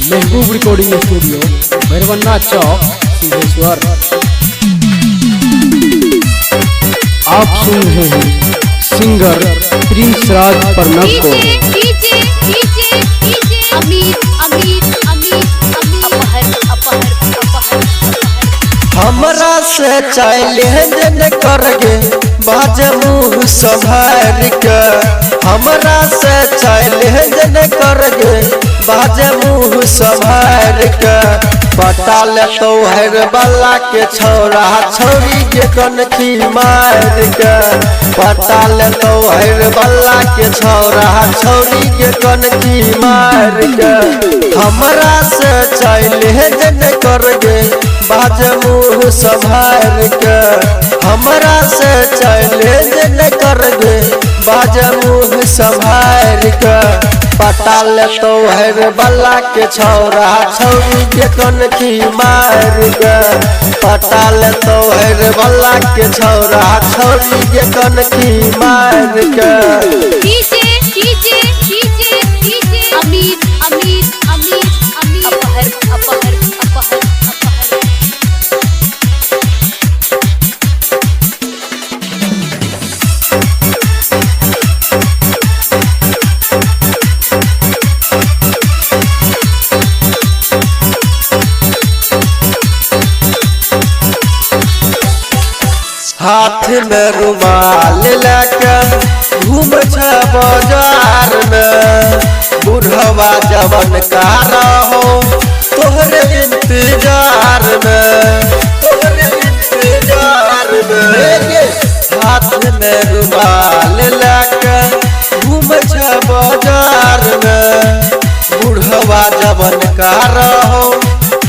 महबूब recording studio भैरवन्ना चौक सिद्धेश्वर। आप सुन रहे हैं सिंगर प्रिंस राज प्रणव को। हमरा से चैलेंज करके बाज मुँह संभार के, हमरा से चैलेंज करके बाज मुँह संभार के। पटा ले तो हर बल्ला के छौरा छौरी के कनखी मार के, पटा ले तो हर बल्ला के छौरा छौरी के कनखी मार के। हमरा से चैलेंज करके बाज मुँह संभार के, हमरा से चैलेंज न करके बाज मुँह संभार के। पटा ले तो हर बल्ला के छौरा छौरी के कनखी मार के, पटा ले तो हर बल्ला के छौरा छौरी के कनखी मार के। हाथ में रुमाल लेके घूम बाजार में, बुढ़वा जवन का रहो तोहरे इंतजार में, तोहरे इंतजार में। हाथ में रुमाल लेके घूम बाजार में, बुढ़वा जवन का रहो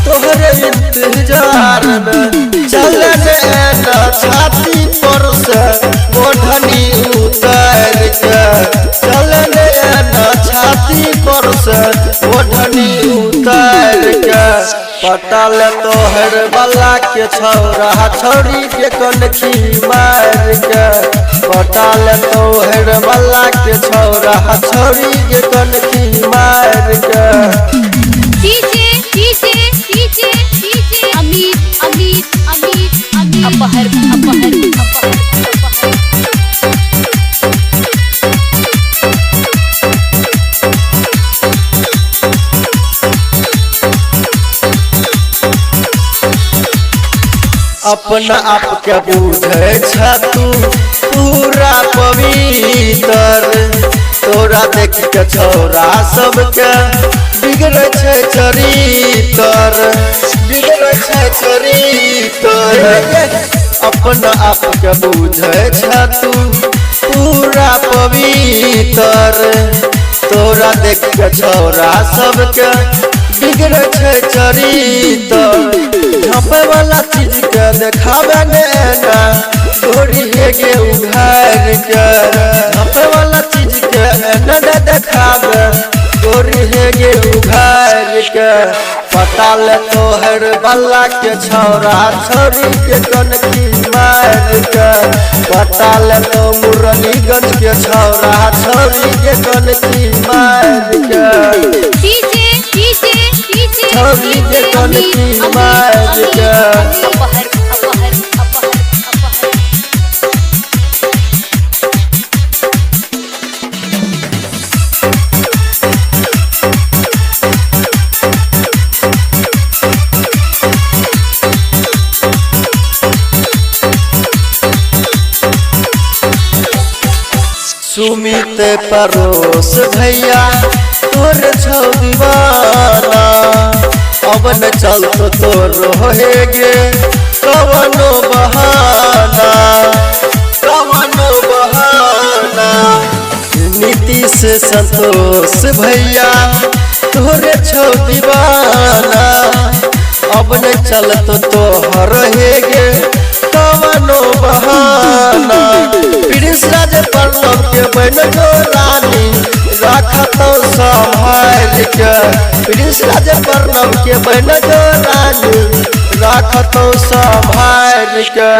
तोहरे इंतजार में। चलने न छाती पर से ओढ़नी उतर के, चलने न छाती पर से ओढ़नी उतर के। पटा ले तो हर बल्ला के छौरा छौरी के कनखी मार के, पटा ले तो हर बल्ला के छौरा छौरी के कनखी मार के। अपना आप के बुझे तू पूरा पवित्र, तोरा देख के छौरा सबके बिगड़े छै चरित्र, बिगड़े छै चरित्र। अपना आप के बुझे तू पूरा पवित्र, तोरा देख के छौरा सबके बिगड़े छै चरित्र। झाँपे वाला चीज के देखावे ना गोरी हेगे उघार के, झाँपे वाला चीज के न देखावे गोरी हेगे उघार के। पटा ले तो हर बल्ला के छौरा छौरी के कनखी मार के, पटा ले तो मुरलीगंज के छौरा छौरी के कनखी मार के, छौरी के कनखी मार के। सुमित परोस भैया तोर छौ दीवाना, अब न चल तो तोर होएगे कवनो बहाना, कवनो बहाना। नीतीश संतोष भैया तोरे छौ दीवाना, अब न चल तो तोहर हेगे कवनो बहाना। प्रिंस राज प्रणव के बन जो रानी रखतो संभाल के, प्रिंस राज प्रणव के बन जो रानी रखतो संभाल के।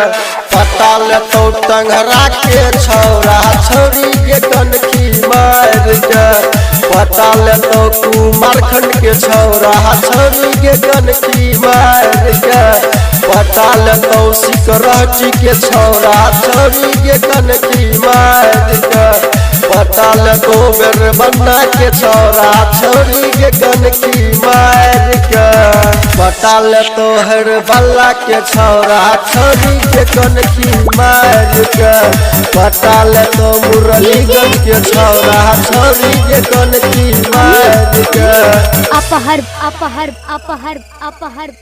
पता ले तो टंगरा के छौरा छौरी के कनखी मार के, पटा ले तो कुमारखंड के छौरा छोरी के कनखी मार के पटा ले तो सिकरहटी के छौरा छोरी के कनखी मार के पटा ले तो बेरबन्ना के छौरा छोरी के कनखी मार के पटा ले तो हरबल्ला के छौरा छोरी के कनखी मार के पटा ले तो मुरलीगंज के छौरा छोरी के कनखी मार के अपहर अपहर अपहर अपहर